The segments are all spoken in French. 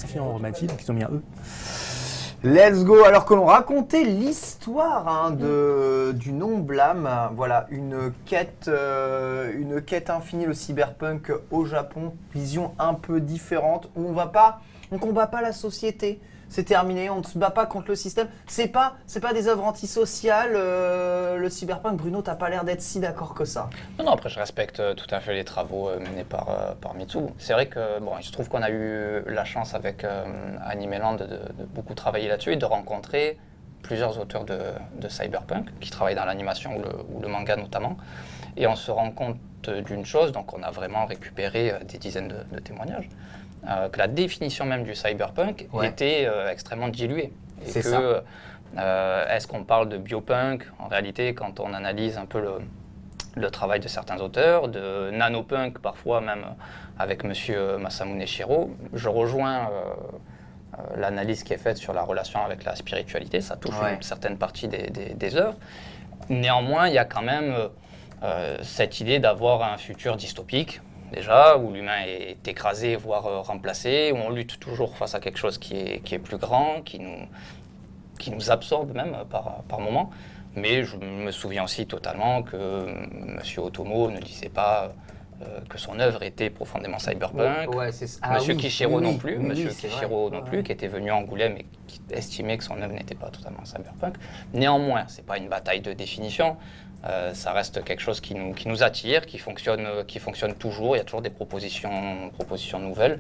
inscrit en romantique, donc ils ont mis un E. Let's go. Alors que l'on racontait l'histoire du nom Blam, voilà, une quête infinie, le cyberpunk au Japon, vision un peu différente, où on combat pas la société. C'est terminé, on ne se bat pas contre le système. C'est pas des œuvres antisociales. Le cyberpunk, Bruno, t'as pas l'air d'être si d'accord que ça. Non, après je respecte tout à fait les travaux menés par Mitsu. C'est vrai que bon, il se trouve qu'on a eu la chance avec Animeland de beaucoup travailler là-dessus et de rencontrer plusieurs auteurs de cyberpunk qui travaillent dans l'animation ou le manga notamment. Et on se rend compte d'une chose, donc on a vraiment récupéré des dizaines de témoignages. Que la définition même du cyberpunk était extrêmement diluée. Et que est-ce qu'on parle de biopunk? En réalité, quand on analyse un peu le travail de certains auteurs, de nanopunk parfois même avec monsieur Masamune Shirow, je rejoins l'analyse qui est faite sur la relation avec la spiritualité, ça touche une certaine partie des œuvres. Néanmoins, il y a quand même cette idée d'avoir un futur dystopique, déjà, où l'humain est écrasé, voire remplacé, où on lutte toujours face à quelque chose qui est plus grand, qui nous absorbe même par moment. Mais je me souviens aussi totalement que M. Otomo ne disait pas que son œuvre était profondément cyberpunk. Monsieur Kishiro non plus, Monsieur Kishiro non plus, qui était venu à Angoulême et qui estimait que son œuvre n'était pas totalement cyberpunk. Néanmoins, c'est pas une bataille de définition. Ça reste quelque chose qui nous attire, qui fonctionne toujours. Il y a toujours des propositions nouvelles.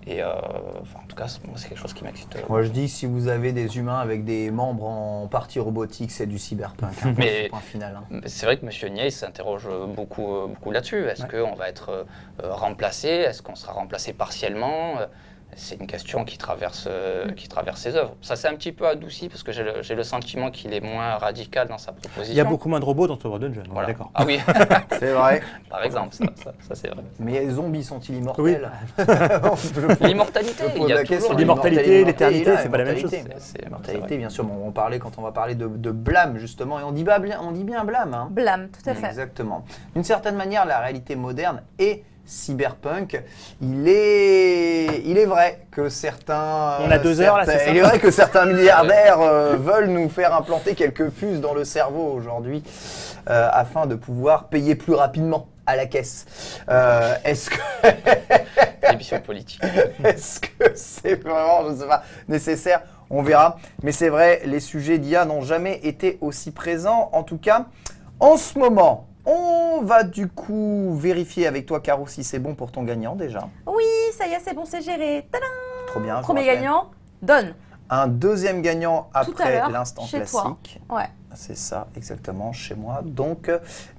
Et en tout cas, c'est quelque chose qui m'excite. Moi, je dis si vous avez des humains avec des membres en partie robotique, c'est du cyberpunk. Mais point final. C'est vrai que M. Niei s'interroge beaucoup là-dessus. Est-ce qu'on va être remplacé? Est-ce qu'on sera remplacé partiellement? C'est une question qui traverse ses œuvres. Ça s'est un petit peu adouci parce que j'ai le sentiment qu'il est moins radical dans sa proposition. Il y a beaucoup moins de robots dans Tower Dungeon. Voilà. D'accord. Ah oui, c'est vrai. Par exemple, ça c'est vrai. Mais les zombies sont-ils immortels? L'immortalité, il y a toujours l'immortalité, l'éternité, c'est pas la même chose. L'immortalité, bien sûr. Bon, on parlait quand on va parler de Blam justement, et on dit bien Blam. Hein. Blam, tout à fait. Exactement. D'une certaine manière, la réalité moderne est cyberpunk, il est vrai que certains... On a 2 heures là, c'est ça. Il est vrai que certains milliardaires veulent nous faire implanter quelques puces dans le cerveau aujourd'hui afin de pouvoir payer plus rapidement à la caisse. Est-ce que... Émission politique. Est-ce que c'est vraiment, je ne sais pas, nécessaire? On verra. Mais c'est vrai, les sujets d'IA n'ont jamais été aussi présents. En tout cas, en ce moment... On va du coup vérifier avec toi, Caro, si c'est bon pour ton gagnant déjà. Oui, ça y est, c'est bon, c'est géré. Tadam! Trop bien. Premier gagnant, donne. Un deuxième gagnant après l'instant chez classique. Toi. Ouais. C'est ça, exactement, chez moi. Donc,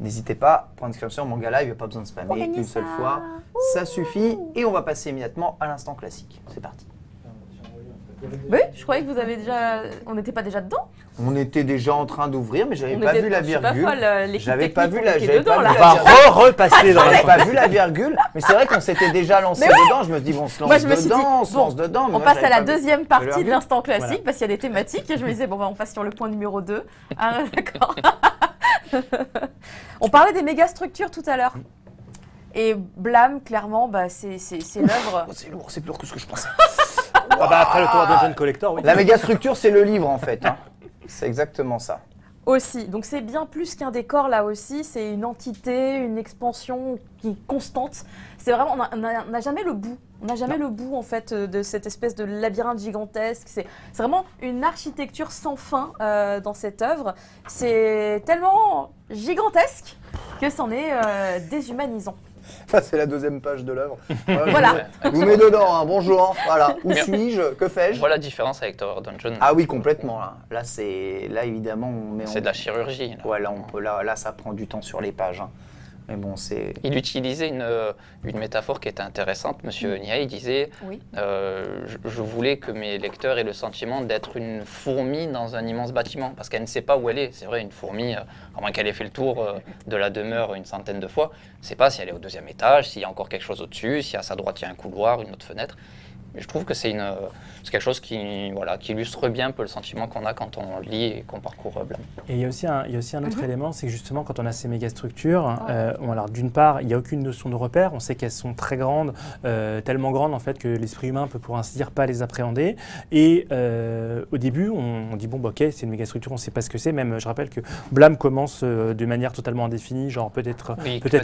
n'hésitez pas, point d'exclamation, Manga Live, il n'y a pas besoin de spammer une seule fois. Ça suffit. Et on va passer immédiatement à l'instant classique. C'est parti. Oui, je croyais que vous avez déjà... On n'était pas déjà dedans? On était déjà en train d'ouvrir, mais j'avais pas vu la virgule. J'avais pas vu la virgule. On va repasser dans la J'avais pas vu la virgule, mais c'est vrai qu'on s'était déjà lancé dedans. Je me suis dit, bon, on se lance dedans. On passe à la deuxième partie de l'instant classique parce qu'il y a des thématiques. Et je me disais, bon, on passe sur le point numéro 2. Ah, d'accord. On parlait des méga structures tout à l'heure. Et Blam, clairement, c'est l'œuvre. C'est lourd, c'est plus lourd que ce que je pensais. Après le Tower Dungeon Collector, oui. La méga structure, c'est le livre en fait. Hein. C'est exactement ça. Aussi, donc c'est bien plus qu'un décor là aussi, c'est une entité, une expansion qui est constante. C'est vraiment, on n'a jamais le bout. On n'a jamais le bout en fait de cette espèce de labyrinthe gigantesque. C'est vraiment une architecture sans fin dans cette œuvre. C'est tellement gigantesque que c'en est déshumanisant. Ça, c'est la deuxième page de l'œuvre. Voilà. Vous mets dedans, hein. Bonjour. Voilà. Où suis-je? Que fais-je? Voilà la différence avec Tower Dungeon. Ah oui, complètement. Là évidemment, c'est de la chirurgie. Là. Là, ça prend du temps sur les pages. Hein. Mais bon, c'est... Il utilisait une métaphore qui était intéressante. Monsieur Niei disait je voulais que mes lecteurs aient le sentiment d'être une fourmi dans un immense bâtiment, parce qu'elle ne sait pas où elle est. C'est vrai, une fourmi, à moins qu'elle ait fait le tour de la demeure une centaine de fois, ne sait pas si elle est au 2e étage, s'il y a encore quelque chose au-dessus, si à sa droite il y a un couloir, une autre fenêtre. Et je trouve que c'est quelque chose qui illustre bien un peu le sentiment qu'on a quand on lit et qu'on parcourt Blam. Et il y a aussi un autre élément, c'est que justement quand on a ces méga structures, alors d'une part, il n'y a aucune notion de repère, on sait qu'elles sont très grandes, tellement grandes en fait que l'esprit humain peut pour ainsi dire pas les appréhender. Et au début, on dit bon, bah, ok, c'est une méga structure, on ne sait pas ce que c'est. Même, je rappelle que Blam commence de manière totalement indéfinie, genre peut-être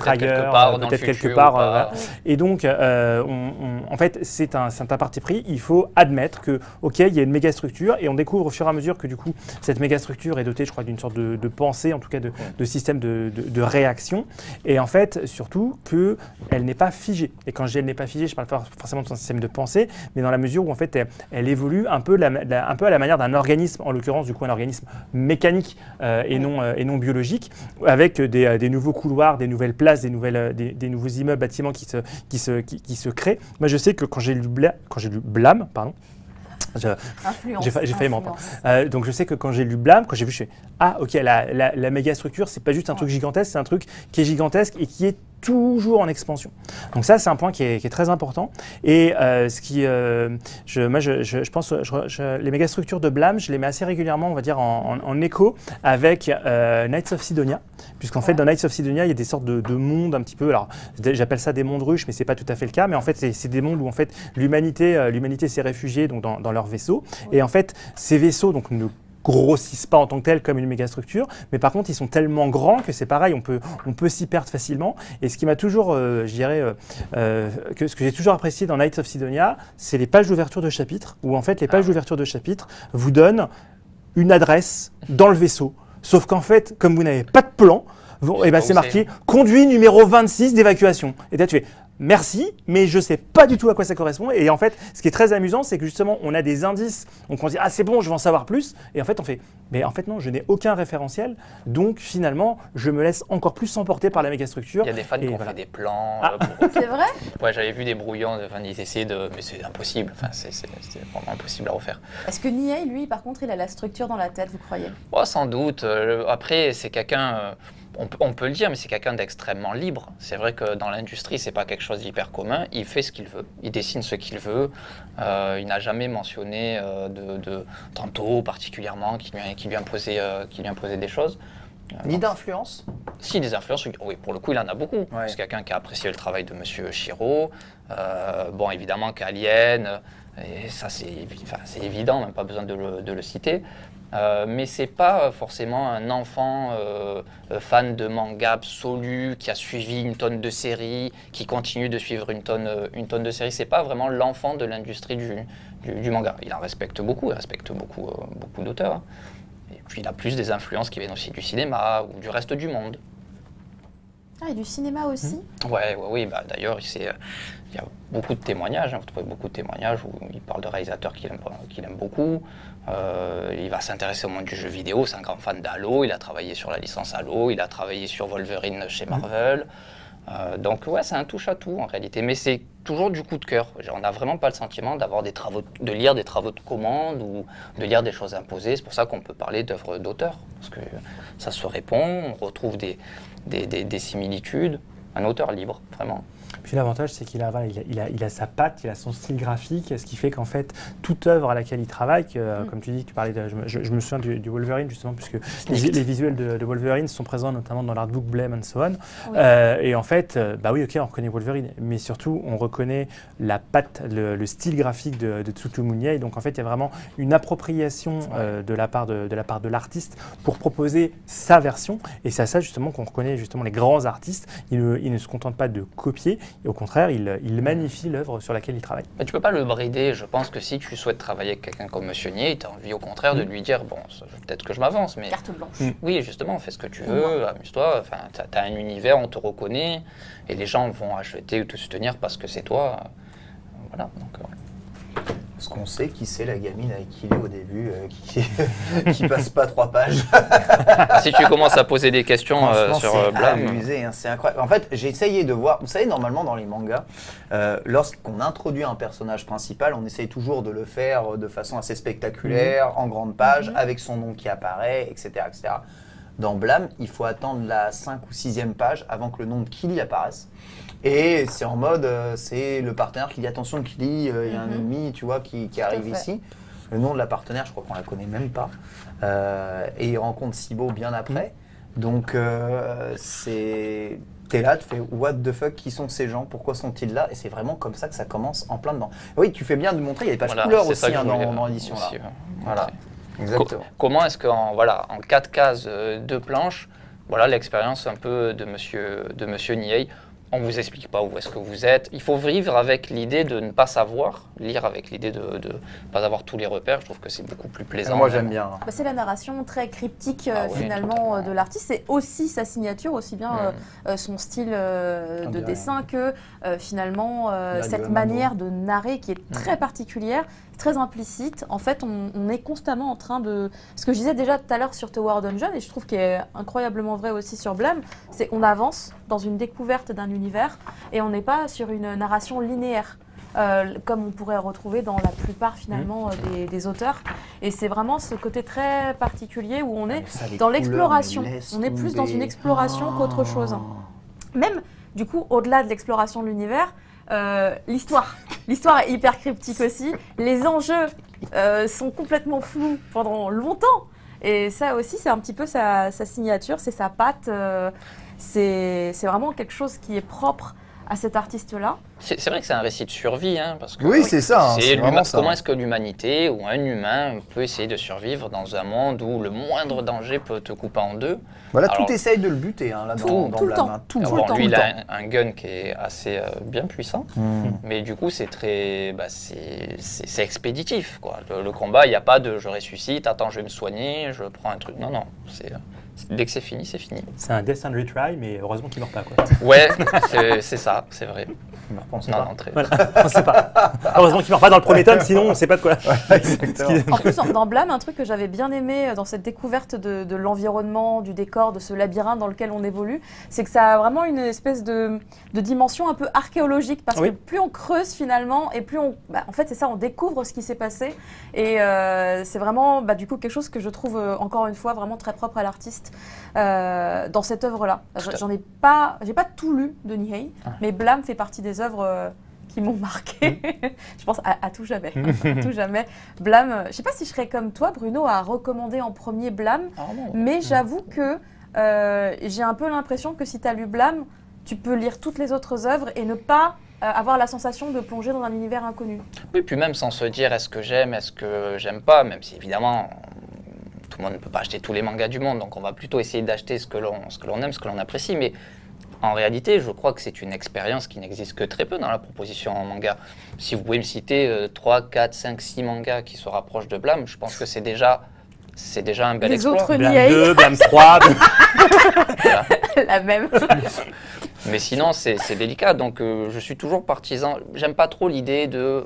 ailleurs, peut-être quelque part. Voilà. Et donc, en fait, c'est un parti pris. Il faut admettre que, ok, il y a une méga structure et on découvre au fur et à mesure que du coup, cette méga structure est dotée, je crois, d'une sorte de pensée, en tout cas de système de réaction. Et en fait, surtout qu'elle n'est pas figée. Et quand je dis elle n'est pas figée, je ne parle pas forcément de son système de pensée, mais dans la mesure où en fait, elle évolue un peu à la manière d'un organisme, en l'occurrence du coup un organisme mécanique et non biologique, avec des nouveaux couloirs, des nouvelles places, des nouveaux immeubles, bâtiments qui se créent. Moi, je sais que quand j'ai lu Blam, pardon, j'ai failli m'en prendre. Donc je sais que quand j'ai lu Blam, quand j'ai vu, je fais ah ok, la méga structure, c'est pas juste un truc gigantesque, c'est un truc qui est gigantesque et qui est toujours en expansion. Donc ça, c'est un point qui est très important. Et je pense, les mégastructures de Blam, je les mets assez régulièrement, on va dire, en écho avec Knights of Sidonia, puisqu'en fait, dans Knights of Sidonia, il y a des sortes de mondes un petit peu, alors j'appelle ça des mondes ruches, mais c'est pas tout à fait le cas, mais en fait, c'est des mondes où en fait, l'humanité s'est réfugiée donc, dans leurs vaisseaux. Et en fait, ces vaisseaux donc, ne grossissent pas en tant que tels comme une mégastructure, mais par contre ils sont tellement grands que c'est pareil, on peut s'y perdre facilement. Et ce qui m'a toujours, ce que j'ai toujours apprécié dans Knights of Sidonia, c'est les pages d'ouverture de chapitres, où en fait les pages d'ouverture de chapitres vous donnent une adresse dans le vaisseau. Sauf qu'en fait, comme vous n'avez pas de plan, c'est marqué conduit numéro 26 d'évacuation. Et là tu fais merci, mais je ne sais pas du tout à quoi ça correspond. Et en fait, ce qui est très amusant, c'est que justement, on a des indices. Donc on dit, ah c'est bon, je vais en savoir plus. Et en fait, on fait, mais en fait non, je n'ai aucun référentiel. Donc finalement, je me laisse encore plus emporter par la mégastructure. Il y a des fans qui ont fait des plans. C'est vrai ? Ouais, j'avais vu des brouillons, ils essayaient mais c'est impossible. Enfin, c'est vraiment impossible à refaire. Est-ce que Nihei, lui, par contre, il a la structure dans la tête, vous croyez ? Oh, sans doute. Après, c'est quelqu'un... On peut le dire, mais c'est quelqu'un d'extrêmement libre. C'est vrai que dans l'industrie, c'est pas quelque chose d'hyper commun. Il fait ce qu'il veut, il dessine ce qu'il veut. Il n'a jamais mentionné de tantôt particulièrement qui lui imposait des choses. Ni d'influence ? Si, des influences, oui, pour le coup, il en a beaucoup. Ouais. C'est quelqu'un qui a apprécié le travail de Monsieur Shiro. Bon, évidemment qu'Alien, et ça c'est évident, même pas besoin de le citer. Mais c'est pas forcément un enfant fan de manga absolu qui a suivi une tonne de séries, qui continue de suivre une tonne de séries. C'est pas vraiment l'enfant de l'industrie du manga. Il en respecte beaucoup, beaucoup d'auteurs. Hein. Et puis il a plus des influences qui viennent aussi du cinéma ou du reste du monde. Ah, et du cinéma aussi ? Oui. Bah, d'ailleurs, il y a beaucoup de témoignages. Vous trouvez beaucoup de témoignages où il parle de réalisateurs qu'il aime beaucoup. Il va s'intéresser au monde du jeu vidéo. C'est un grand fan d'Halo. Il a travaillé sur la licence Halo. Il a travaillé sur Wolverine chez Marvel. Donc ouais, c'est un touche-à-tout en réalité. Mais c'est toujours du coup de cœur. On n'a vraiment pas le sentiment de lire des travaux de commande ou de lire des choses imposées. C'est pour ça qu'on peut parler d'œuvres d'auteur. Parce que ça se répond, on retrouve des similitudes. Un auteur libre, vraiment. Puis l'avantage, c'est qu'il a sa patte, il a son style graphique, ce qui fait qu'en fait, toute œuvre à laquelle il travaille, comme tu dis, tu parlais je me souviens du Wolverine, justement, puisque les visuels de Wolverine sont présents notamment dans l'artbook Blame and so on. Oui. Et en fait, oui, ok, on reconnaît Wolverine, mais surtout, on reconnaît la patte, le style graphique de Tsutomu. Donc en fait, il y a vraiment une appropriation de la part de l'artiste pour proposer sa version. Et c'est à ça, justement, qu'on reconnaît justement les grands artistes. Ils ne se contentent pas de copier. Et au contraire, il magnifie l'œuvre sur laquelle il travaille. Mais tu ne peux pas le brider. Je pense que si tu souhaites travailler avec quelqu'un comme Monsieur Nier, tu as envie au contraire de lui dire, bon, peut-être que je m'avance, mais... Carte blanche. Oui, justement, fais ce que tu veux, amuse-toi. Enfin, tu as un univers, on te reconnaît, et les gens vont acheter ou te soutenir parce que c'est toi. Voilà, donc... Est-ce qu'on sait qui c'est la gamine avec qui il est au début, qui passe pas 3 pages? Si tu commences à poser des questions sur Blam... C'est incroyable. En fait, j'ai essayé de voir... Vous savez, normalement, dans les mangas, lorsqu'on introduit un personnage principal, on essaye toujours de le faire de façon assez spectaculaire, en grande page, avec son nom qui apparaît, etc. etc. Dans Blam, il faut attendre la 5 ou 6e page avant que le nom de Kili apparaisse. Et c'est en mode, c'est le partenaire qui dit attention Kili, il y a un ennemi, tu vois, qui arrive ici. Le nom de la partenaire, je crois qu'on la connaît même pas. Et il rencontre Sibo bien après. Donc t'es là, tu fais what the fuck, qui sont ces gens, pourquoi sont-ils là? Et c'est vraiment comme ça que ça commence en plein dedans. Oui, tu fais bien de montrer, il y a des pages couleurs aussi dans l'édition là. Voilà. Exactement. Comment est-ce qu'en en 4 cases, 2 planches, voilà l'expérience un peu de Monsieur Niei. On ne vous explique pas où est-ce que vous êtes. Il faut vivre avec l'idée de ne pas savoir, lire avec l'idée de ne pas avoir tous les repères. Je trouve que c'est beaucoup plus plaisant. Moi, j'aime bien. C'est la narration très cryptique finalement de l'artiste. C'est aussi sa signature, aussi bien son style de dessin que finalement cette manière de narrer qui est très particulière, très implicite. En fait, on est constamment en train de... Ce que je disais déjà tout à l'heure sur Tower Dungeon, et je trouve qu'il est incroyablement vrai aussi sur Blam, c'est qu'on avance dans une découverte d'un univers et on n'est pas sur une narration linéaire. Comme on pourrait retrouver dans la plupart finalement des auteurs. Et c'est vraiment ce côté très particulier où on est dans l'exploration. On est plus dans une exploration qu'autre chose. Même, du coup, au-delà de l'exploration de l'univers, l'histoire. L'histoire est hyper cryptique aussi. Les enjeux sont complètement flous pendant longtemps. Et ça aussi, c'est un petit peu sa signature, c'est sa patte. C'est vraiment quelque chose qui est propre à cet artiste-là. C'est vrai que c'est un récit de survie, hein, parce que oui, c'est ça. C'est vraiment ça. Comment est-ce que l'humanité ou un humain peut essayer de survivre dans un monde où le moindre danger peut te couper en deux? Voilà, tout essaye de le buter là dans tout le temps. Tout le temps. Lui, il a un gun qui est assez bien puissant, mais du coup, c'est très, c'est expéditif, quoi. Le combat, il n'y a pas de je ressuscite, attends, je vais me soigner, je prends un truc. Non, dès que c'est fini, c'est fini. C'est un death and retry, mais heureusement qu'il ne meurt pas, quoi. Ouais, c'est ça, c'est vrai. On sait pas. Voilà, on sait pas. Heureusement qu'il ne meurt pas dans le premier tome, sinon on ne sait pas de quoi. Exactement. En plus, dans Blam, un truc que j'avais bien aimé dans cette découverte de l'environnement, du décor, de ce labyrinthe dans lequel on évolue, c'est que ça a vraiment une espèce de dimension un peu archéologique, parce que plus on creuse finalement, et plus on... en fait, c'est ça, on découvre ce qui s'est passé. Et c'est vraiment, du coup, quelque chose que je trouve, encore une fois, vraiment très propre à l'artiste dans cette œuvre-là. J'ai pas tout lu de Nihei, mais Blam fait partie des œuvres qui m'ont marqué. Je pense à tout jamais. À tout jamais. Blam, je sais pas si je serais comme toi, Bruno, à recommander en premier Blam, mais j'avoue que j'ai un peu l'impression que si tu as lu Blam, tu peux lire toutes les autres œuvres et ne pas avoir la sensation de plonger dans un univers inconnu. Oui, puis même sans se dire est-ce que j'aime, est-ce que j'aime pas, même si évidemment tout le monde ne peut pas acheter tous les mangas du monde, donc on va plutôt essayer d'acheter ce que l'on aime, ce que l'on apprécie, mais en réalité, je crois que c'est une expérience qui n'existe que très peu dans la proposition en manga. Si vous pouvez me citer 3, 4, 5, 6 mangas qui se rapprochent de Blam, je pense que c'est déjà un bel exploit. Les autres Blam Nihei. 2, Blam 3. Voilà. La même. Mais sinon, c'est délicat. Donc, je suis toujours partisan. J'aime pas trop l'idée de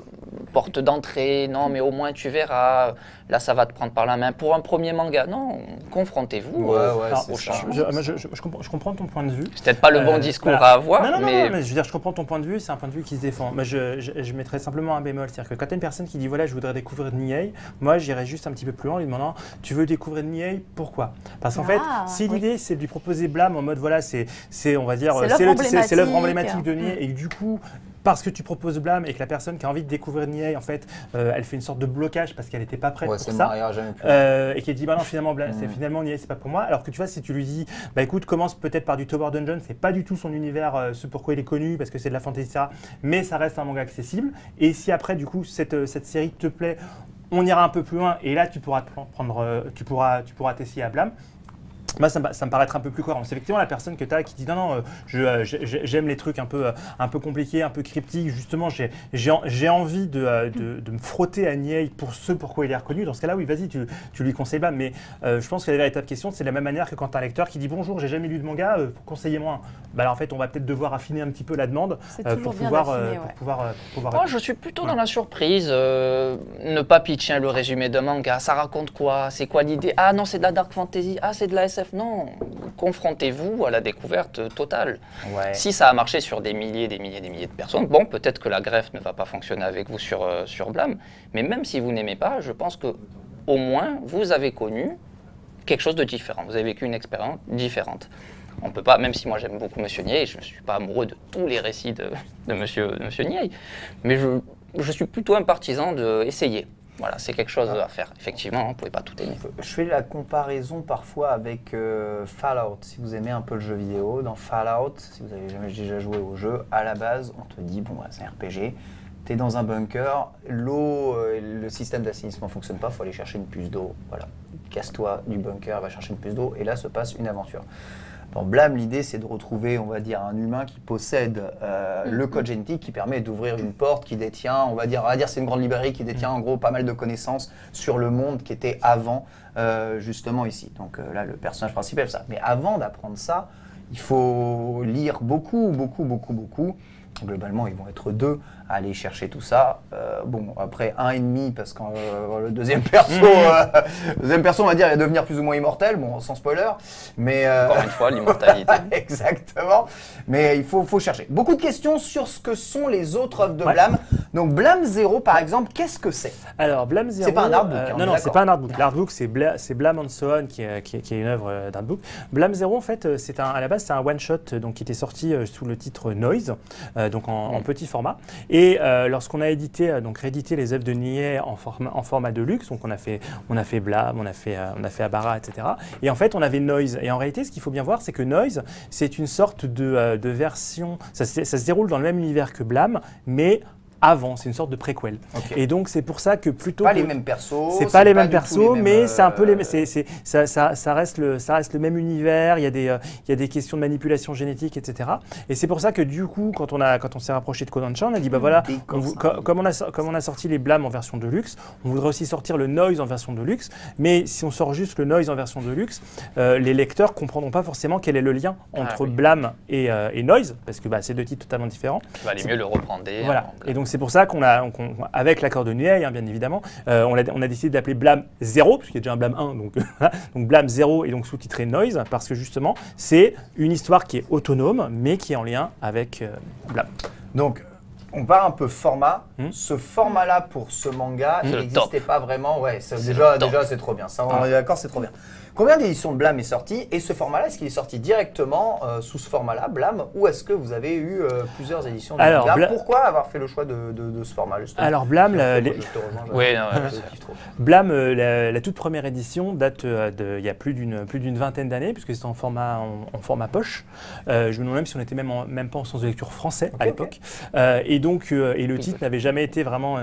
porte d'entrée. Non, mais au moins tu verras. Là, ça va te prendre par la main. Pour un premier manga, non, confrontez-vous au champ. Je comprends ton point de vue. C'est peut-être pas le bon discours à avoir. Non, mais je veux dire, je comprends ton point de vue. C'est un point de vue qui se défend. Moi, je mettrais simplement un bémol. C'est-à-dire que quand tu as une personne qui dit voilà, je voudrais découvrir Nihei, moi, j'irais juste un petit peu plus loin en lui demandant tu veux découvrir Nihei, pourquoi? Parce qu'en fait, si l'idée c'est de lui proposer Blam en mode voilà, c'est on va dire c'est l'œuvre emblématique de Nihei et que du coup parce que tu proposes Blam et que la personne qui a envie de découvrir Nihei, en fait, elle fait une sorte de blocage parce qu'elle n'était pas prête pour ça. Et qui dit, bah non, finalement, finalement Nihei, c'est pas pour moi. Alors que tu vois, si tu lui dis, bah écoute, commence peut-être par du Tower Dungeon, c'est pas du tout son univers, ce pourquoi il est connu, parce que c'est de la fantasy, etc. Mais ça reste un manga accessible. Et si après, du coup, cette série te plaît, on ira un peu plus loin et là, tu pourras tu pourras t'essayer à Blam. Moi, ça me paraît un peu plus cohérent. C'est effectivement la personne que tu as qui dit non, j'aime les trucs un peu compliqués, un peu cryptiques. Justement, j'ai envie de me frotter à Nihei pour ce pourquoi il est reconnu. Dans ce cas-là, oui, vas-y, tu lui conseilles Blam. Mais je pense que la véritable question, c'est de la même manière que quand tu as un lecteur qui dit bonjour, j'ai jamais lu de manga, conseillez-moi. Bah, alors, en fait, on va peut-être devoir affiner un petit peu la demande pour pouvoir. Moi, je suis plutôt dans la surprise. Ne pas pitcher le résumé d'un manga. Ça raconte quoi? C'est quoi l'idée? Ah non, c'est de la dark fantasy. Ah, c'est de la SF. Non, confrontez-vous à la découverte totale. Ouais. Si ça a marché sur des milliers de personnes, bon, peut-être que la greffe ne va pas fonctionner avec vous sur Blam, mais même si vous n'aimez pas, je pense que au moins vous avez connu quelque chose de différent. Vous avez vécu une expérience différente. On peut pas, même si moi j'aime beaucoup Monsieur Nier, je ne suis pas amoureux de tous les récits de Monsieur Nier, mais je suis plutôt un partisan d'essayer. Voilà, c'est quelque chose à faire. Effectivement, on ne pouvait pas tout aimer. Je fais la comparaison parfois avec Fallout. Si vous aimez un peu le jeu vidéo, dans Fallout, si vous avez jamais déjà joué au jeu, à la base, on te dit, bon, c'est un RPG, tu es dans un bunker, l'eau, le système d'assainissement ne fonctionne pas, il faut aller chercher une puce d'eau. Voilà, casse-toi du bunker, va chercher une puce d'eau, et là se passe une aventure. Dans Blam, l'idée, c'est de retrouver, on va dire, un humain qui possède le code génétique qui permet d'ouvrir une porte, qui détient, on va dire c'est une grande librairie qui détient en gros pas mal de connaissances sur le monde qui était avant, justement ici. Donc là, le personnage principal, ça. Mais avant d'apprendre ça, il faut lire beaucoup. Globalement, ils vont être 2 à aller chercher tout ça. Bon, après 1,5 parce que le deuxième perso, on va dire, il va devenir plus ou moins immortel. Bon, sans spoiler, mais encore une fois, l'immortalité. Exactement. Mais il faut chercher. Beaucoup de questions sur ce que sont les autres œuvres de Blam. Donc Blam 0, par exemple, qu'est-ce que c'est? Alors Blam 0, c'est pas un artbook. Non, c'est pas un artbook. L'artbook, c'est Blam and So On, qui est une œuvre d'artbook. Blam 0, en fait, à la base, c'est un one shot donc qui était sorti sous le titre Noise. Donc en petit format. Et lorsqu'on a réédité les œuvres de Nier en format de luxe, donc on a fait Blam, on a fait Abara, etc. Et en fait, on avait Noise. Et en réalité, ce qu'il faut bien voir, c'est que Noise, c'est une sorte de version, ça se déroule dans le même univers que Blam, mais avant, c'est une sorte de préquel. Okay. Et donc c'est pour ça que plutôt pas les mêmes persos, c'est pas les mêmes persos, mais c'est un peu ça reste le même univers. Il y a des questions de manipulation génétique, etc. Et c'est pour ça que du coup, quand on s'est rapproché de Kodansha, on a dit bah voilà, comme on a sorti les Blam en version de luxe, on voudrait aussi sortir le Noise en version de luxe. Mais si on sort juste le Noise en version de luxe, les lecteurs comprendront pas forcément quel est le lien entre Blam et Noise, parce que c'est 2 titres totalement différents. Il valait mieux le reprendre. Voilà. Et donc c'est pour ça avec l'accord de Nier, bien évidemment, on a décidé d'appeler Blam 0, parce qu'il y a déjà un Blam 1, donc Blam 0 et donc sous-titré Noise, parce que justement, c'est une histoire qui est autonome, mais qui est en lien avec Blam. Donc, on parle un peu format. Ce format-là, pour ce manga, il n'existait pas vraiment. Ouais, déjà c'est trop bien. Ça, on est d'accord, c'est trop bien. Combien d'éditions de Blam est sorti? Et ce format-là, est-ce qu'il est sorti directement sous ce format-là, Blam, ou est-ce que vous avez eu plusieurs éditions de manga? Pourquoi avoir fait le choix de ce format, justement? Alors, Blam, Blam, la toute première édition date il y a plus d'une vingtaine d'années, puisque c'était en format poche. Je me demande même si on n'était même pas en sens de lecture français à l'époque. Et donc, le titre n'avait jamais été vraiment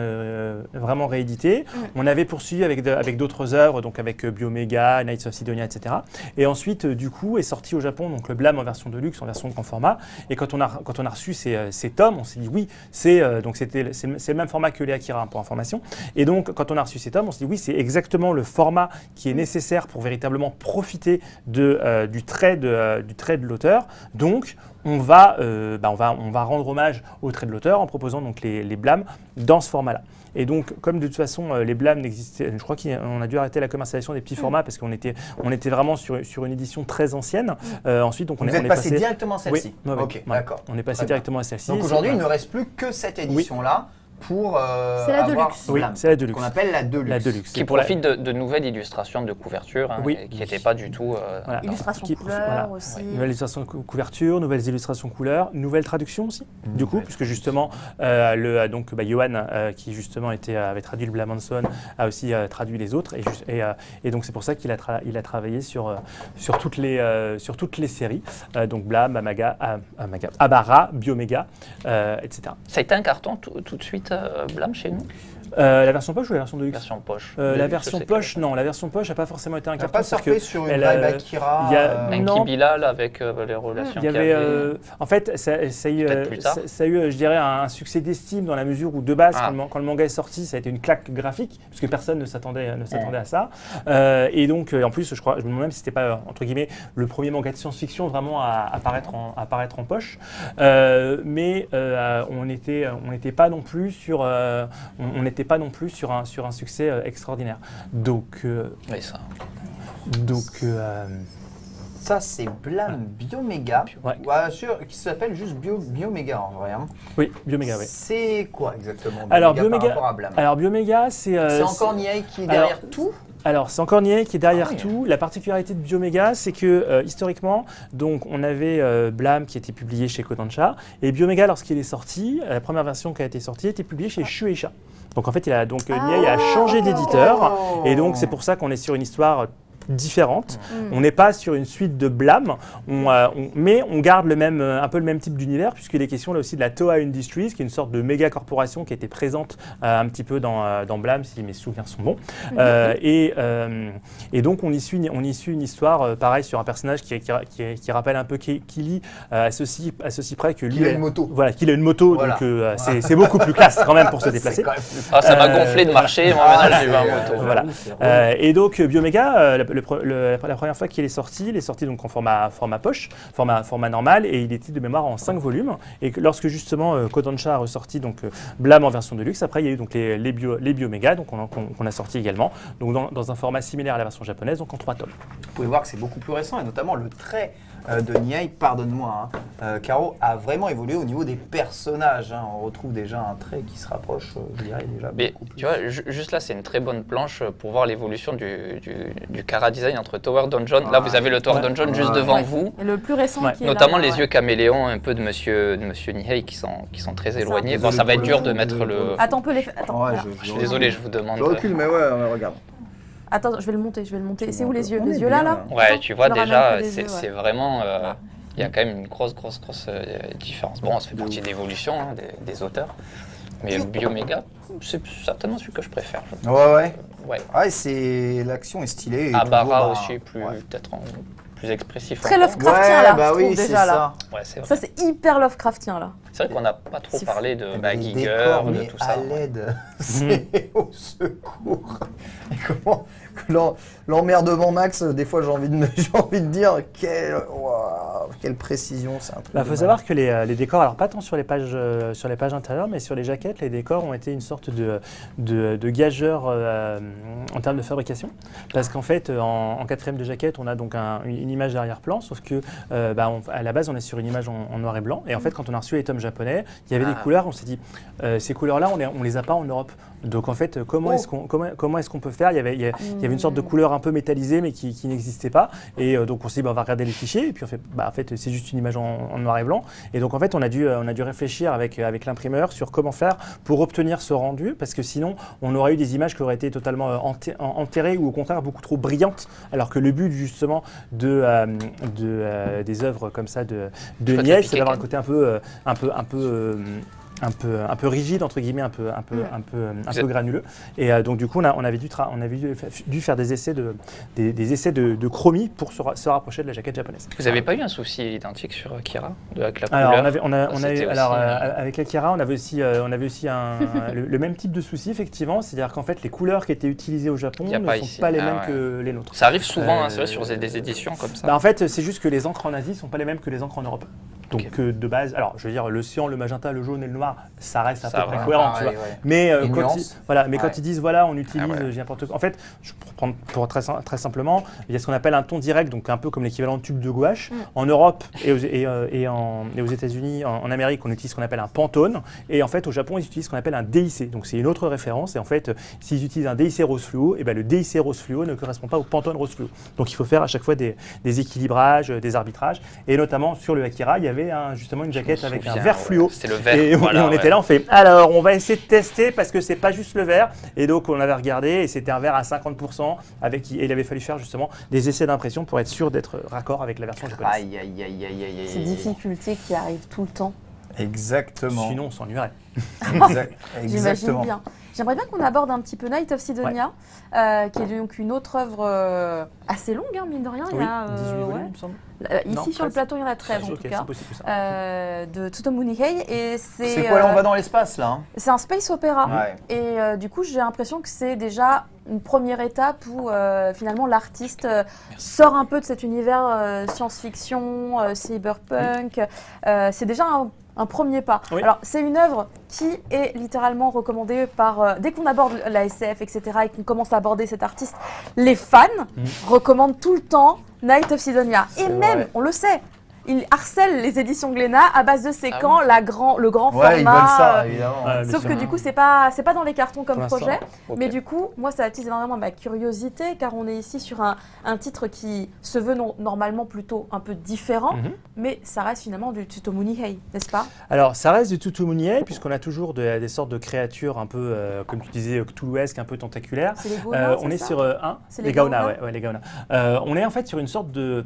réédité. On avait poursuivi avec d'autres œuvres, donc avec Bioméga, Knights of Sidonia, etc. Et ensuite, du coup, est sorti au Japon donc le Blam en version de luxe, en version grand format. Et quand on a reçu ces tomes, on s'est dit oui, c'est le même format que les Akira, pour information. Et donc, quand on a reçu ces tomes, on s'est dit oui, c'est exactement le format qui est nécessaire pour véritablement profiter du trait de l'auteur. Donc, on va rendre hommage au trait de l'auteur en proposant donc les Blam dans ce format-là. Et donc, comme de toute façon, les Blam n'existaient, je crois qu'on a dû arrêter la commercialisation des petits formats parce qu'on était vraiment sur une édition très ancienne. Ensuite, donc on est passé directement à celle-ci. Oui, ok, d'accord. On est passé directement à celle-ci. Donc aujourd'hui, il ne reste plus que cette édition-là. Pour c'est la Deluxe. Oui, c'est la Deluxe. Qu'on appelle la Deluxe. Qui profite de nouvelles illustrations de couverture qui n'étaient pas du tout... Illustrations couleurs aussi. Nouvelles illustrations de couverture, nouvelles illustrations couleurs, nouvelles traductions aussi, du coup, puisque justement, Johan, qui justement avait traduit le Blam and So On, a aussi traduit les autres. Et donc c'est pour ça qu'il a travaillé sur toutes les séries, donc Blam, Abara, Bioméga, etc. Ça a été un carton tout de suite Blam chez nous? La version poche ou la version de luxe? Version poche. La version poche, non. La version poche n'a pas forcément été un carton. Pas surfé sur une vibe Akira. Un Bilal avec les relations qu'il y avait. En fait, ça a eu, je dirais, un succès d'estime dans la mesure où, de base, quand le manga est sorti, ça a été une claque graphique, puisque personne ne s'attendait à ça. Et donc, en plus, je me demande même si c'était pas, entre guillemets, le premier manga de science-fiction vraiment à apparaître en poche. Mais on n'était pas non plus sur un succès extraordinaire. Donc, ça, c'est Blam Bioméga, qui s'appelle juste Bioméga en vrai. Oui, Bioméga, oui. C'est quoi exactement par rapport à Blam? Alors Bioméga, c'est encore Nier qui est derrière tout? Alors, c'est encore Nier qui est derrière Ah oui. tout. La particularité de Bioméga, c'est que historiquement, donc, on avait Blam qui était publié chez Kodansha. Et Bioméga, lorsqu'il est sorti, la première version qui a été sortie, était publiée chez Shueisha. Donc, en fait, Nier a changé d'éditeur. Et donc, c'est pour ça qu'on est sur une histoire différente. On n'est pas sur une suite de Blam, mais on garde un peu le même type d'univers, puisqu'il est question là aussi de la Toei Industries, qui est une sorte de méga corporation qui était présente un petit peu dans Blam, si mes souvenirs sont bons. Et donc on y suit une histoire, pareil, sur un personnage qui rappelle un peu Kili, à ceci près que lui. Il a une moto. Voilà, qu'il a une moto, Voilà. donc c'est beaucoup plus classe quand même pour se déplacer. Ah, ça m'a gonflé de marcher, moi maintenant je vais en moto. Voilà. Et donc Bioméga, la première fois qu'il est sorti, il est sorti donc en format poche, format normal, et il était de mémoire en 5 volumes. Et lorsque justement Kodansha a ressorti donc Blam en version de luxe, après il y a eu donc les Bioméga, donc qu'on a sorti également, donc dans un format similaire à la version japonaise, donc en 3 tomes. Vous pouvez voir que c'est beaucoup plus récent, et notamment le trait de Niai, pardonne-moi, Caro, a vraiment évolué au niveau des personnages. On retrouve déjà un trait qui se rapproche, je dirais, déjà Mais beaucoup plus. tu vois, juste là, c'est une très bonne planche pour voir l'évolution du Kara Design entre Tower Dungeon. Là, vous avez le Tower Dungeon juste devant vous. Et le plus récent qui est Notamment là, les yeux caméléons un peu de Monsieur Nihei qui sont très éloignés. Bon, Désolé ça va être pour dur le- de mettre le... Attends, on peut les faire. Attends, Ouais, voilà. Je suis désolé, je vous demande... Je recule, mais ouais, regarde. Attends, je vais le monter. Et c'est où les yeux? On Les est yeux là, bien, là? Ouais, tu vois Je le ramène déjà, que les yeux, c'est ouais. vraiment... Il y a quand même une grosse différence. Bon, ça fait partie de l'évolution des auteurs. Mais Bioméga, c'est certainement celui que je préfère. je pense. Ouais. Ouais. Ah, c'est l'action est stylée. et Abara toujours, aussi, peut-être plus expressif. Très encore. Lovecraftien là, bah je trouve oui, c'est déjà là. ça. Ouais, c'est vrai. Ça c'est hyper Lovecraftien là. C'est vrai qu'on n'a pas trop C'est parlé de Les Giger, décors, de mais tout ça. à l'aide, c'est au secours. Et comment l'emmerdement max, des fois j'ai envie de dire quelle précision, c'est un truc. Il faut savoir que les décors, alors pas tant sur les pages intérieures, mais sur les jaquettes, les décors ont été une sorte de gageur en termes de fabrication. Parce qu'en fait, en quatrième de jaquette, on a donc une image d'arrière-plan, sauf que à la base, on est sur une image en noir et blanc. Et en fait, quand on a reçu les tomes japonais, il y avait des couleurs, on s'est dit, ces couleurs-là, on les a pas en Europe. Donc en fait, comment est-ce qu'on peut faire? Il y avait une sorte de couleur un peu métallisée, mais qui n'existait pas. Et donc on s'est dit, on va regarder les fichiers. Et puis on fait, en fait, c'est juste une image en noir et blanc. Et donc en fait, on a dû réfléchir avec l'imprimeur sur comment faire pour obtenir ce rendu, parce que sinon, on aurait eu des images qui auraient été totalement enterrées ou au contraire beaucoup trop brillantes. Alors que le but justement des œuvres comme ça de Niai, c'est d'avoir un côté un peu rigide, entre guillemets, un peu granuleux. Et donc du coup, on avait dû faire des essais de chromie pour se rapprocher de la jaquette japonaise. Vous n'avez pas eu un souci identique sur Akira avec la Alors, couleur? avec Akira, on avait aussi le même type de souci, effectivement. C'est-à-dire qu'en fait, les couleurs qui étaient utilisées au Japon Y a ne pas sont ici. pas les Ah mêmes ouais. que les nôtres. Ça arrive souvent, c'est vrai, sur des éditions comme ça. En fait, c'est juste que les encres en Asie ne sont pas les mêmes que les encres en Europe. Donc Ok. de base, alors je veux dire, le cyan, le magenta, le jaune et le noir, ça reste à peu près va. cohérent, tu vois. Mais Une quand nuance. quand ils disent voilà, on utilise n'importe quoi. En fait, pour très simplement, il y a ce qu'on appelle un ton direct, donc un peu comme l'équivalent de tube de gouache. En Europe et aux États-Unis, en Amérique, on utilise ce qu'on appelle un Pantone. Et en fait, au Japon, ils utilisent ce qu'on appelle un DIC. Donc c'est une autre référence. Et en fait, s'ils utilisent un DIC rose fluo, et ben le DIC rose fluo ne correspond pas au Pantone rose fluo. Donc il faut faire à chaque fois des équilibrages, des arbitrages. Et notamment sur le Akira, il y avait justement une jaquette avec un vert fluo. C'est le vert. Et voilà, on était là, on fait alors on va essayer de tester parce que c'est pas juste le vert. Et donc on avait regardé et c'était un vert à 50% et il avait fallu faire justement des essais d'impression pour être sûr d'être raccord avec la version japonaise. Aïe. Ces difficultés qui arrivent tout le temps. Exactement. Sinon on s'ennuierait. J'imagine Exactement. bien. J'aimerais bien qu'on aborde un petit peu Night of Sidonia, qui est donc une autre œuvre assez longue, hein, mine de rien. Il y Oui, a, 18 volumes, ouais. il me semble. Ici Non, sur le 13. plateau, il y en a 13 en Ok, tout cas, c'est possible ça. de Tsutomu Nihei. Et C'est quoi là, on va dans l'espace là, c'est un space opéra. Ouais. Et du coup, j'ai l'impression que c'est déjà une première étape où finalement l'artiste sort un peu de cet univers science-fiction, cyberpunk. C'est déjà un premier pas. Oui. Alors, c'est une œuvre qui est littéralement recommandée par... dès qu'on aborde la SF, etc., et qu'on commence à aborder cet artiste, les fans recommandent tout le temps Night of Sidonia. Et C'est même, vrai. on le sait, ils harcèlent les éditions Glénat à base de séquents, le grand Ouais, ils veulent format. ça, évidemment. Ouais, Sauf bien que sûr. du coup, c'est pas dans les cartons comme Pour l'instant, projet. Ok. Mais du coup, moi, ça attise énormément ma curiosité car on est ici sur un titre qui se veut normalement plutôt un peu différent, Mhm. mais ça reste finalement du Tsutomu Nihei, n'est-ce pas? Alors, ça reste du Tsutomu Nihei, puisqu'on a toujours des sortes de créatures un peu, comme tu disais, cthulhuesques, un peu tentaculaires. C'est les Gaona, On est ça sur C'est les Gaona, ouais, les Gaona. On est en fait sur une sorte de.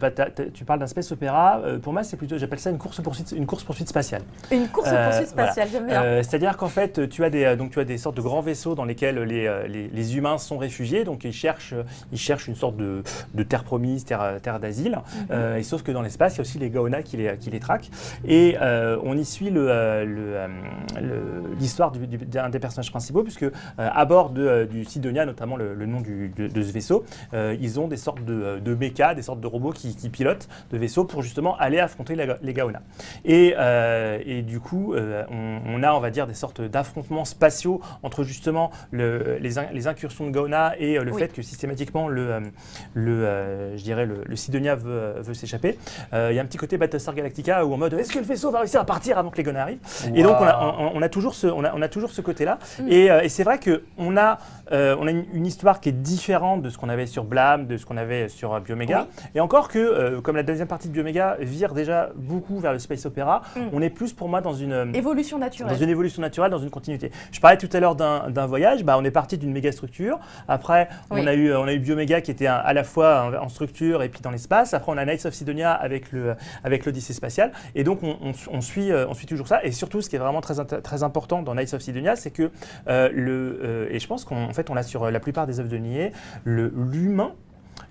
Tu parles d'un space opéra. Pour moi, c'est plutôt, j'appelle ça une course-poursuite spatiale. Une course-poursuite Voilà. spatiale, j'aime bien. C'est-à-dire qu'en fait, tu as des sortes de grands vaisseaux dans lesquels les humains sont réfugiés, donc ils cherchent une sorte de terre promise, terre d'asile. Et sauf que dans l'espace, il y a aussi les Gaona qui les traquent. Et on y suit l'histoire d'un des personnages principaux, puisque à bord du Sidonia, notamment le nom de ce vaisseau, ils ont des sortes de mechas, des sortes de robots qui pilotent de vaisseaux pour justement aller affronter les Gaona. Et du coup, on a, on va dire, des sortes d'affrontements spatiaux entre justement les incursions de Gaona et le fait que systématiquement je dirais le Sidonia veut s'échapper. Il y a un petit côté Battlestar Galactica où en mode est-ce que le vaisseau va réussir à partir avant que les Gaona arrivent. Et donc on a toujours ce côté-là. Et c'est vrai qu'on a une histoire qui est différente de ce qu'on avait sur Blam, de ce qu'on avait sur Bioméga. Et encore que, comme la deuxième partie de Bioméga vire déjà beaucoup vers le space opéra, on est plus pour moi dans une Évolution naturelle. dans une évolution naturelle, dans une continuité. Je parlais tout à l'heure d'un voyage, on est parti d'une méga structure. Après, on a eu Bioméga qui était à la fois en structure et puis dans l'espace. Après, on a Knights of Sidonia avec l'Odyssée spatiale. Et donc, on suit toujours ça. Et surtout, ce qui est vraiment très important dans Knights of Sidonia, c'est que et je pense qu'en fait, on l'a sur la plupart des œuvres de Nier, l'humain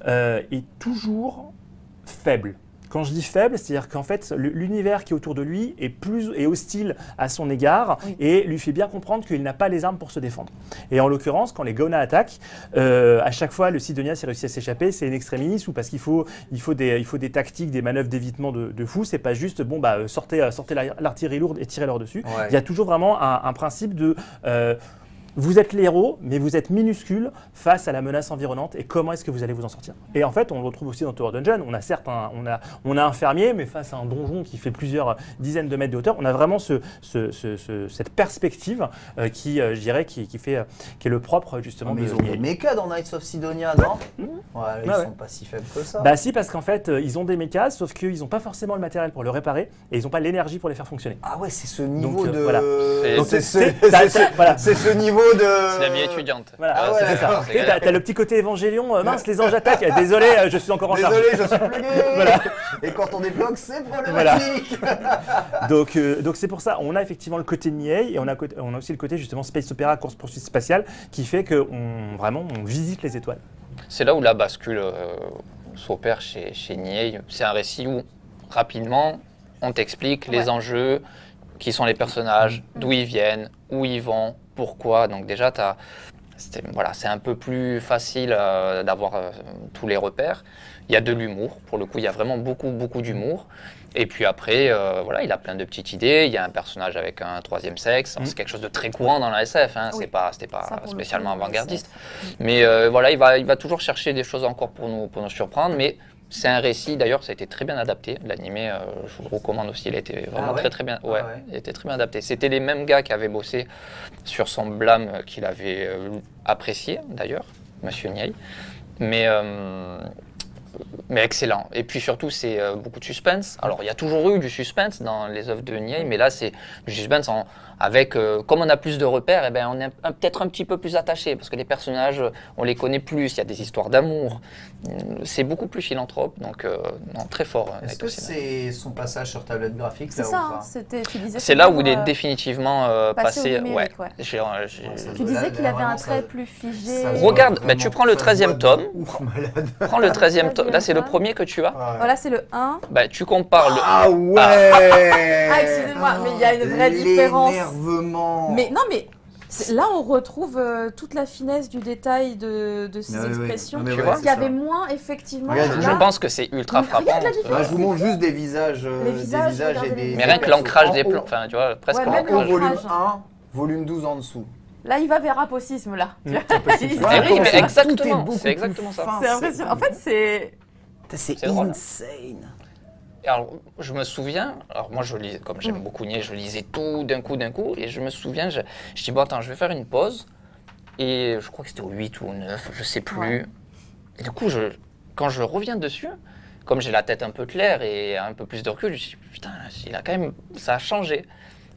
est toujours faible. Quand je dis faible, c'est-à-dire qu'en fait, l'univers qui est autour de lui est hostile à son égard et lui fait bien comprendre qu'il n'a pas les armes pour se défendre. Et en l'occurrence, quand les Gaona attaquent, à chaque fois, le Sidonia s'est réussi à s'échapper, c'est une extrémiste ou parce qu'il faut des tactiques, des manœuvres d'évitement de fou. C'est pas juste, sortez l'artillerie lourde et tirez leur dessus. Ouais. Il y a toujours vraiment un principe de... vous êtes les héros, mais vous êtes minuscules face à la menace environnante. Et comment est-ce que vous allez vous en sortir? Et en fait, on le retrouve aussi dans Tower Dungeon. On a certes on a un fermier, mais face à un donjon qui fait plusieurs dizaines de mètres de hauteur, on a vraiment cette perspective qui est le propre justement Mais de ils ont des mechas dans Knights of Sidonia, non? Ils sont pas si faibles que ça. Bah si, parce qu'en fait, ils ont des mechas, sauf qu'ils n'ont pas forcément le matériel pour le réparer et ils n'ont pas l'énergie pour les faire fonctionner. Ah ouais, c'est ce niveau Donc, de... voilà. C'est ce niveau de... C'est la vie étudiante. Voilà, Ah ouais, c'est ça. c'est galère. T'as le petit côté évangélion, mince, les anges attaquent, désolé, je suis encore en charge. Désolé, je suis plugué. Voilà. Et quand on débloque, c'est problématique. Donc c'est pour ça, on a effectivement le côté Nier et on a aussi le côté justement space opéra, course-poursuite spatiale, qui fait qu'on visite les étoiles. C'est là où la bascule s'opère chez Nier. C'est un récit où, rapidement, on t'explique les enjeux, qui sont les personnages, d'où ils viennent, où ils vont, pourquoi. Donc déjà, c'est un peu plus facile d'avoir tous les repères. Il y a de l'humour, pour le coup, il y a vraiment beaucoup, beaucoup d'humour. Et puis après, il a plein de petites idées. Il y a un personnage avec un troisième sexe. C'est quelque chose de très courant dans la SF. C'était pas spécialement avant-gardiste. Mais il va toujours chercher des choses encore pour nous surprendre. Mais c'est un récit, d'ailleurs, ça a été très bien adapté. L'animé, je vous le recommande aussi. Il a été vraiment très bien. Il a été très bien adapté. C'était les mêmes gars qui avaient bossé sur son Blam qu'il avait apprécié, d'ailleurs, Monsieur Nier. Mais excellent. Et puis surtout, c'est beaucoup de suspense. Alors, il y a toujours eu du suspense dans les œuvres de Nier, mais là, c'est du suspense comme on a plus de repères, on est peut-être un petit peu plus attaché parce que les personnages, on les connaît plus. Il y a des histoires d'amour. C'est beaucoup plus philanthrope, donc très fort. Est-ce que c'est son passage sur tablette graphique? C'est ça, c'est là où il est définitivement passé. Tu disais qu'il avait un trait plus figé. Regarde, tu prends le 13e tome. Prends le 13e tome. Là, c'est le premier que tu as. Voilà, c'est le 1. Tu compares le. Ah ouais. Excusez-moi, mais il y a une vraie différence. Mais non, mais là, on retrouve toute la finesse du détail de ces expressions. Tu vois, qu'il y avait moins, effectivement. Je pense que c'est ultra frappant. Je vous montre juste des visages, et des. Mais rien que l'ancrage des plans, tu vois, presque l'ancrage. Volume 1, volume 12 en dessous. Là, il va vers apocisme, là. Exactement, c'est exactement ça. C'est impressionnant. En fait, c'est insane. Alors, je me souviens, alors moi je lisais, comme j'aime beaucoup Nier, je lisais tout d'un coup, et je me souviens, je dis bon attends, je vais faire une pause, et je crois que c'était au 8 ou au 9, je sais plus. Ouais. Et du coup, quand je reviens dessus, comme j'ai la tête un peu claire et un peu plus de recul, je me dis putain, il a quand même, ça a changé.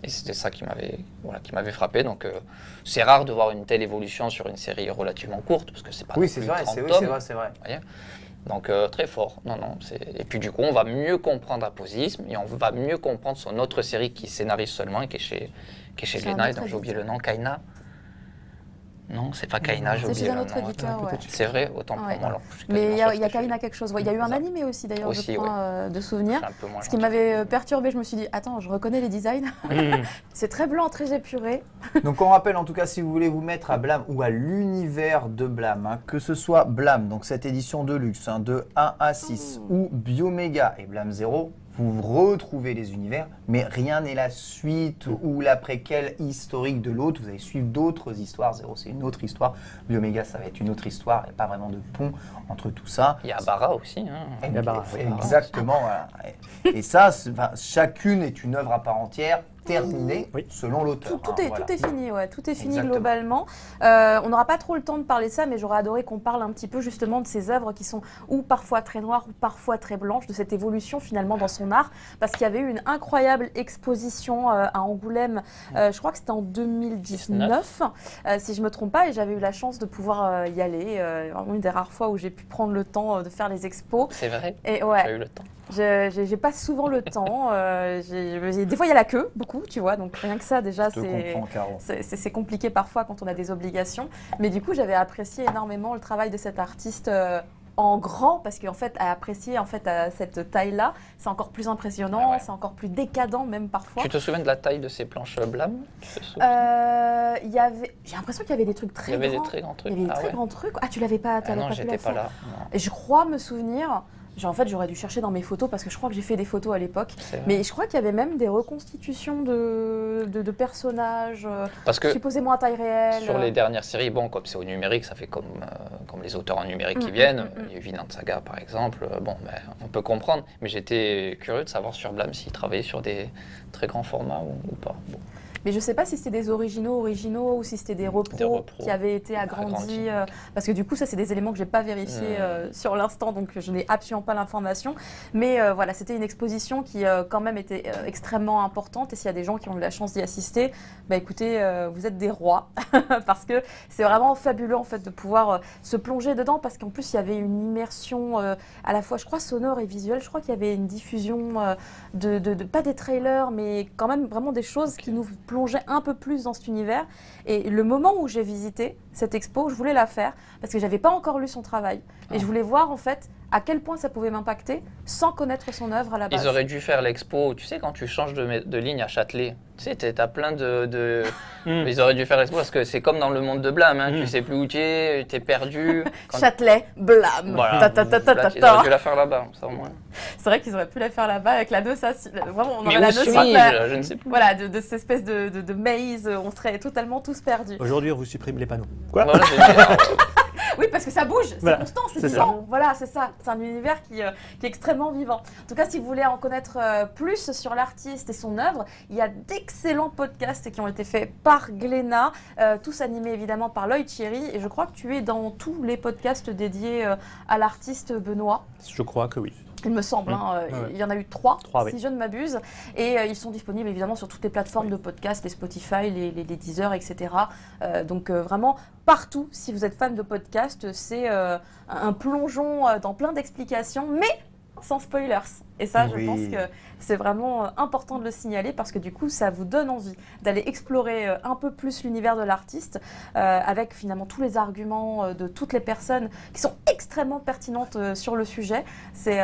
Et c'était ça qui m'avait frappé. Donc c'est rare de voir une telle évolution sur une série relativement courte, parce que c'est pas Oui, non c'est plus vrai, 30 c'est tomes. vrai, c'est vrai. Vous voyez. Donc très fort. Et puis du coup, on va mieux comprendre Aposisme et on va mieux comprendre son autre série qui scénarise seulement et qui est chez C'est Glénat, un et autre donc j'ai oublié le éditeur. nom, Kaina. Non, c'est pas Kaina, j'ai C'est oublié chez le un autre nom. éditeur, ouais. C'est vrai, autant pour Ouais. moi. Alors, je suis Mais il y quasiment a, sûr il y a que c'est Kaina quelque chose. Ouais, il y a eu un Ça. animé aussi d'ailleurs, Aussi, je crois, de souvenirs. C'est un peu moins Ce qui gentil. m'avait perturbée, je me suis dit, attends, je reconnais les designs. C'est très blanc, très épuré. Donc on rappelle en tout cas si vous voulez vous mettre à Blam ou à l'univers de Blam, hein, que ce soit Blam, donc cette édition de luxe hein, de 1 à 6 ou Bioméga et Blam 0, vous retrouvez les univers, mais rien n'est la suite ou la préquelle historique de l'autre. Vous allez suivre d'autres histoires. 0 c'est une autre histoire, Bioméga ça va être une autre histoire, il n'y a pas vraiment de pont entre tout ça. Il y a Bara aussi. Hein. Et- Yabara, oui. Exactement, voilà. Et ça, chacune est une œuvre à part entière, terminée Oui. selon l'auteur. Tout hein, est, voilà. tout est fini, ouais, tout est fini Exactement. globalement. On n'aura pas trop le temps de parler de ça, mais j'aurais adoré qu'on parle un petit peu justement de ces œuvres qui sont ou parfois très noires ou parfois très blanches, de cette évolution finalement dans son art, parce qu'il y avait eu une incroyable exposition à Angoulême, je crois que c'était en 2019, si je me trompe pas, et j'avais eu la chance de pouvoir y aller, vraiment une des rares fois où j'ai pu prendre le temps de faire les expos. C'est vrai, Et j'ai ouais, eu le temps. j'ai pas souvent le temps. Des fois, il y a la queue, beaucoup, tu vois. Donc rien que ça, déjà, Je te comprends, Caro. c'est compliqué parfois quand on a des obligations. Mais du coup, j'avais apprécié énormément le travail de cet artiste en grand, parce qu'en fait, à apprécier en fait à cette taille-là, c'est encore plus impressionnant, Ah ouais. c'est encore plus décadent même parfois. Tu te souviens de la taille de ces planches Blam? Tu te souviens J'ai l'impression qu'il y avait des trucs très Il y avait grands. des très grands trucs. Il y avait des Ah très ouais. grands trucs. Ah, tu l'avais pas, Ah t'avais non, pas pu j'étais la pas faire. là. Non. Et je crois me souvenir. En fait, j'aurais dû chercher dans mes photos parce que je crois que j'ai fait des photos à l'époque. C'est vrai. Mais je crois qu'il y avait même des reconstitutions de personnages, Parce que supposément à taille réelle. sur les dernières séries, bon, comme c'est au numérique, ça fait comme les auteurs en numérique qui viennent. Il y a eu Vinland Saga par exemple. Bon, ben, on peut comprendre. Mais j'étais curieux de savoir sur Blam s'il travaillait sur des très grands formats ou pas. Bon. Mais je sais pas si c'était des originaux ou si c'était des repros qui avaient été agrandis. Parce que du coup, ça, c'est des éléments que j'ai pas vérifiés sur l'instant, donc je n'ai absolument pas l'information. Mais voilà, c'était une exposition qui quand même était extrêmement importante. Et s'il y a des gens qui ont eu la chance d'y assister, bah écoutez, vous êtes des rois. Parce que c'est vraiment fabuleux en fait de pouvoir se plonger dedans. Parce qu'en plus, il y avait une immersion à la fois, je crois, sonore et visuelle. Je crois qu'il y avait une diffusion pas des trailers, mais quand même vraiment des choses qui nous plongeait un peu plus dans cet univers. Et le moment où j'ai visité cette expo, je voulais la faire parce que j'avais pas encore lu son travail. Et je voulais voir en fait à quel point ça pouvait m'impacter sans connaître son œuvre à la base. Ils auraient dû faire l'expo, tu sais, quand tu changes de ligne à Châtelet, tu sais, t'as plein de... Ils auraient dû faire l'expo parce que c'est comme dans le monde de Blam, hein, tu sais plus où tu es, t'es perdu. Quand... Châtelet, Blam, Voilà. ta, ta, ta, ta, Là, ta, ils auraient ta. dû la faire là-bas, ça au moins. C'est vrai qu'ils auraient pu la faire là-bas avec la noce. Vraiment, on Mais aurait la où noce. suis-je? Je ne sais plus. Voilà, de cette espèce de maze, on serait totalement tous perdus. Aujourd'hui, on vous supprime les panneaux. Quoi? Voilà, c'est- Oui, parce que ça bouge, c'est Voilà, constant, c'est c'est vivant. Voilà, c'est ça. C'est un univers qui est extrêmement vivant. En tout cas, si vous voulez en connaître plus sur l'artiste et son œuvre, il y a d'excellents podcasts qui ont été faits par Glénat, tous animés évidemment par Lloyd Thierry. Et je crois que tu es dans tous les podcasts dédiés à l'artiste Benoît. Je crois que oui. Il me semble, hein, Ouais. il y en a eu trois Oui. si je ne m'abuse. Et ils sont disponibles évidemment sur toutes les plateformes de podcast, les Spotify, les Deezer, etc. Donc vraiment partout, si vous êtes fan de podcast, c'est un plongeon dans plein d'explications, mais sans spoilers. Et ça, Oui. je pense que c'est vraiment important de le signaler parce que du coup, ça vous donne envie d'aller explorer un peu plus l'univers de l'artiste avec finalement tous les arguments de toutes les personnes qui sont extrêmement pertinentes sur le sujet. C'est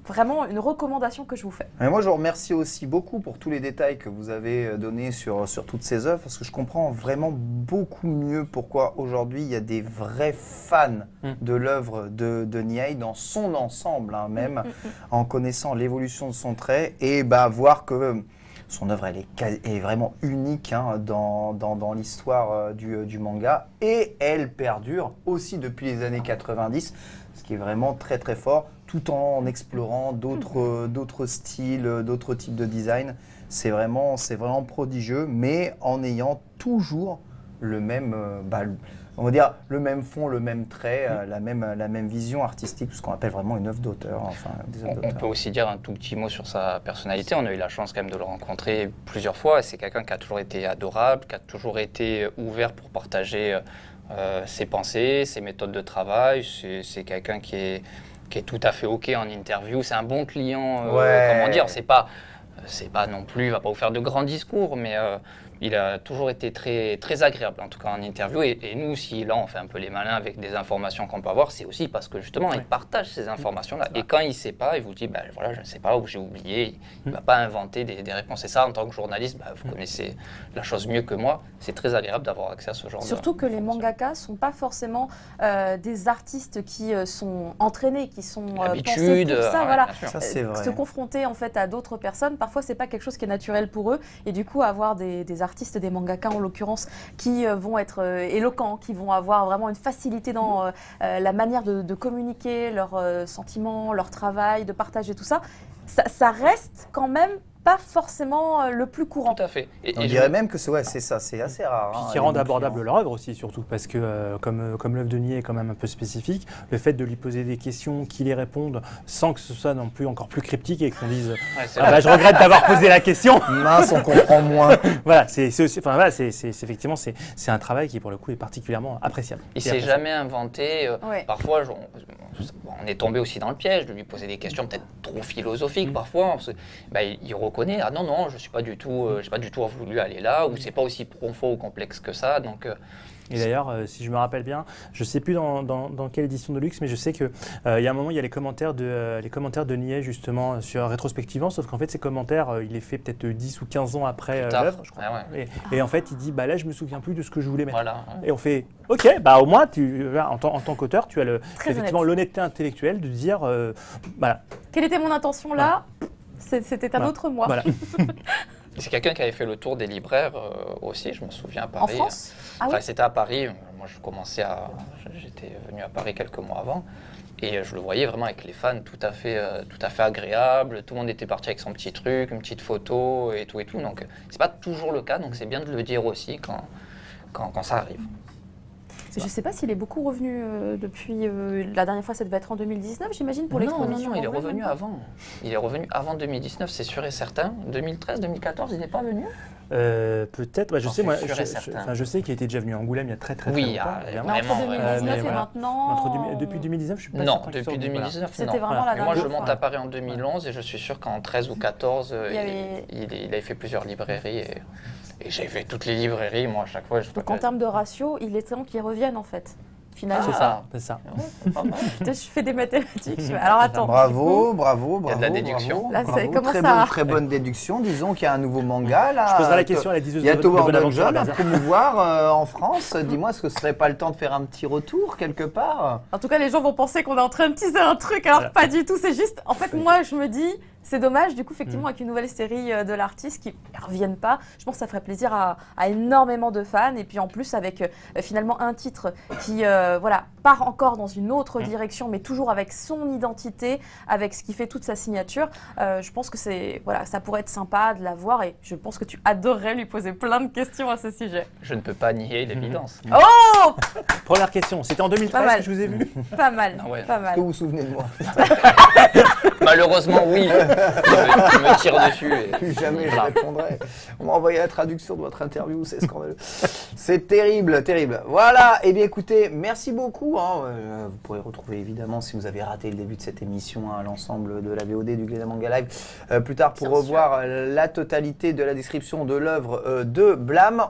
vraiment une recommandation que je vous fais. Et moi, je vous remercie aussi beaucoup pour tous les détails que vous avez donnés sur toutes ces œuvres, parce que je comprends vraiment beaucoup mieux pourquoi aujourd'hui il y a des vrais fans de l'œuvre de Niaï dans son ensemble, hein, même en connaissant l'évolution de son trait, et bah, voir que son œuvre elle est vraiment unique hein, dans l'histoire du manga, et elle perdure aussi depuis les années 90, ce qui est vraiment très très fort. tout en explorant d'autres styles, d'autres types de design. C'est vraiment prodigieux, mais en ayant toujours le même, on va dire, le même fond, le même trait, la même vision artistique, ce qu'on appelle vraiment une œuvre d'auteur. Enfin, on peut aussi dire un tout petit mot sur sa personnalité. On a eu la chance quand même de le rencontrer plusieurs fois. C'est quelqu'un qui a toujours été adorable, qui a toujours été ouvert pour partager ses pensées, ses méthodes de travail. C'est quelqu'un qui est tout à fait OK en interview. C'est un bon client, comment dire. C'est pas non plus, il va pas vous faire de grands discours, mais il a toujours été très, très agréable, en tout cas en interview. Et nous, si là, on fait un peu les malins avec des informations qu'on peut avoir, c'est aussi parce que justement, il partage ces informations-là. Et quand il ne sait pas, il vous dit, voilà, je ne sais pas, ou j'ai oublié. Il ne va pas inventer des réponses. Et ça, en tant que journaliste, vous connaissez la chose mieux que moi. C'est très agréable d'avoir accès à ce genre Surtout que les mangaka ne sont pas forcément des artistes qui sont entraînés, qui sont pensés pour ça. Voilà. Ça, c'est vrai. Se confronter en fait à d'autres personnes, parfois, ce n'est pas quelque chose qui est naturel pour eux. Et du coup, avoir des artistes, des mangakas en l'occurrence, qui vont être éloquents, qui vont avoir vraiment une facilité dans la manière de communiquer leurs sentiments, leur travail, de partager tout ça, ça reste quand même pas forcément le plus courant. Tout à fait. On dirait même que c'est ça, c'est assez rare. Puis qui rendent abordable leur œuvre aussi, surtout, parce que comme l'œuvre de Nier est quand même un peu spécifique, le fait de lui poser des questions, qu'il y réponde, sans que ce soit non plus encore plus cryptique et qu'on dise je regrette d'avoir posé la question. Mince, on comprend moins. Voilà, effectivement, c'est un travail qui pour le coup est particulièrement appréciable. Il s'est jamais inventé. Parfois, on est tombé aussi dans le piège de lui poser des questions peut-être trop philosophiques parfois. Il reconnaît, non, je suis pas du tout, j'ai pas du tout voulu aller là, ou c'est pas aussi profond ou complexe que ça. Donc, et d'ailleurs, si je me rappelle bien, je sais plus dans quelle édition de luxe, mais je sais que il y a un moment, il y a les commentaires de Nier justement sur rétrospectivement, sauf qu'en fait ces commentaires, il les fait peut-être 10 ou 15 ans après l'œuvre, je crois. Et en fait, il dit là, je me souviens plus de ce que je voulais mettre. Voilà. Et on fait OK, au moins en tant qu'auteur, tu as effectivement l'honnêteté intellectuelle de dire voilà. Quelle était mon intention là? C'était un autre moi. Voilà. C'est quelqu'un qui avait fait le tour des libraires aussi, je me souviens, à Paris. En France? C'était à Paris. Moi, j'étais venu à Paris quelques mois avant. Et je le voyais vraiment avec les fans tout à fait agréable. Tout le monde était parti avec son petit truc, une petite photo et tout. Donc, c'est pas toujours le cas. Donc, c'est bien de le dire aussi quand ça arrive. Je ne sais pas s'il est beaucoup revenu depuis la dernière fois, ça devait être en 2019, j'imagine, pour l'exposition. Non, il est revenu avant. Il est revenu avant 2019, c'est sûr et certain. 2013, 2014, il n'est pas venu peut-être, je sais qu'il était déjà venu à Angoulême il y a très longtemps. Mais entre 2019 et maintenant... Depuis 2019, je suis pas certain. Non, depuis 2019, C'était vraiment la dernière fois. Moi, je monte à Paris en 2011 et je suis sûr qu'en 13 ou 14, il avait fait plusieurs librairies. Et j'ai fait toutes les librairies, moi, à chaque fois. Donc, en termes de ratio, il est temps qu'ils reviennent, en fait. Finalement. C'est ça. Je fais des mathématiques. Alors, attends. Bravo. Il y a de la déduction. Là, très bonne déduction. Disons qu'il y a un nouveau manga, là. Je poserai la question à la diseuse de Il y a Tower Dungeon à promouvoir en France. Dis-moi, est-ce que ce serait pas le temps de faire un petit retour, quelque part? En tout cas, les gens vont penser qu'on est en train de teaser un truc, alors pas du tout. C'est juste, en fait, moi, je me dis... C'est dommage, du coup, effectivement, avec une nouvelle série de l'artiste qui ne revienne pas. Je pense que ça ferait plaisir à énormément de fans. Et puis en plus, avec finalement un titre qui part encore dans une autre direction, mais toujours avec son identité, avec ce qui fait toute sa signature. Je pense que ça pourrait être sympa de la voir. Et je pense que tu adorerais lui poser plein de questions à ce sujet. Je ne peux pas nier l'évidence. Oh! Première question, c'était en 2013 que je vous ai vu? Pas mal, pas mal. Est-ce que vous vous souvenez de moi? Malheureusement, oui. Je me tire dessus. Plus jamais je répondrai. On m'a envoyé la traduction de votre interview, c'est scandaleux. C'est terrible, terrible. Voilà, et bien écoutez, merci beaucoup. Vous pourrez retrouver évidemment, si vous avez raté le début de cette émission, l'ensemble de la VOD du Glénat Manga Live plus tard pour revoir la totalité de la description de l'œuvre de Blâme.